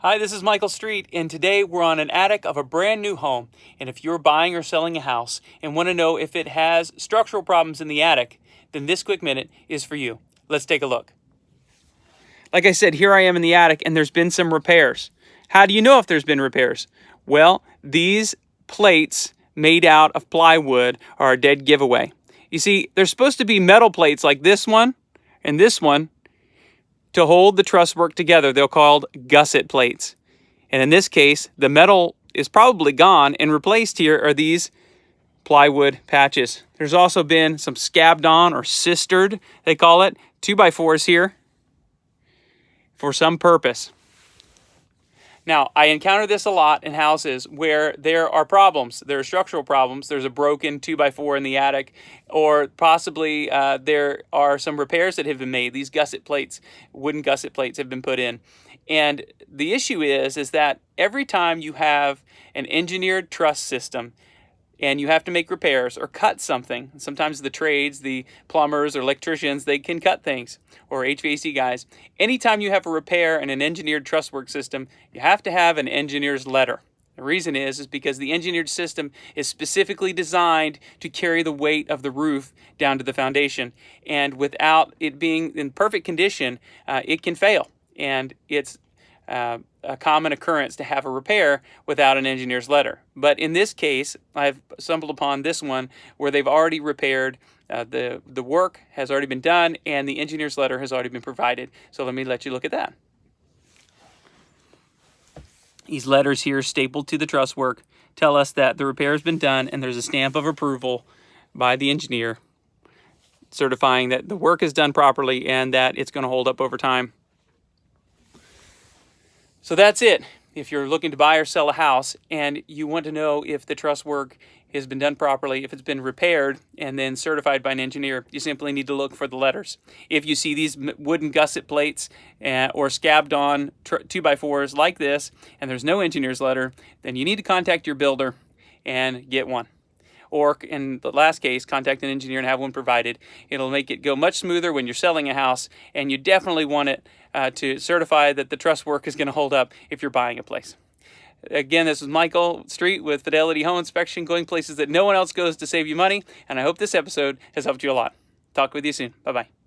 Hi, this is Michael Street, and today we're on an attic of a brand new home. And if you're buying or selling a house and want to know if it has structural problems in the attic, then this quick minute is for you. Let's take a look. Like I said, here I am in the attic, and there's been some repairs. How do you know if there's been repairs? Well, these plates made out of plywood are a dead giveaway. You see, there's supposed to be metal plates like this one and this one to hold the truss work together. They're called gusset plates. And in this case, the metal is probably gone, and replaced here are these plywood patches. There's also been some scabbed on, or sistered, they call it, 2x4s here for some purpose. Now, I encounter this a lot in houses where there are problems. There are structural problems. There's a broken 2x4 in the attic, or possibly there are some repairs that have been made. These gusset plates, wooden gusset plates, have been put in. And the issue is that every time you have an engineered truss system and you have to make repairs or cut something, sometimes the trades, the plumbers or electricians, they can cut things, or HVAC guys. Anytime you have a repair in an engineered truss work system, you have to have an engineer's letter. The reason is because the engineered system is specifically designed to carry the weight of the roof down to the foundation. And without it being in perfect condition, it can fail. And it's a common occurrence to have a repair without an engineer's letter. But in this case, I've stumbled upon this one where they've already repaired, the work has already been done, and the engineer's letter has already been provided. So let me let you look at that. These letters here stapled to the truss work tell us that the repair has been done, and there's a stamp of approval by the engineer certifying that the work is done properly and that it's going to hold up over time. So that's it. If you're looking to buy or sell a house and you want to know if the truss work has been done properly, if it's been repaired and then certified by an engineer, you simply need to look for the letters. If you see these wooden gusset plates or scabbed on 2x4s like this and there's no engineer's letter, then you need to contact your builder and get one. Or in the last case, contact an engineer and have one provided. It'll make it go much smoother when you're selling a house, and you definitely want it to certify that the truss work is going to hold up if you're buying a place. Again, this is Michael Street with Fidelity Home Inspection, going places that no one else goes to save you money, and I hope this episode has helped you a lot. Talk with you soon. Bye-bye.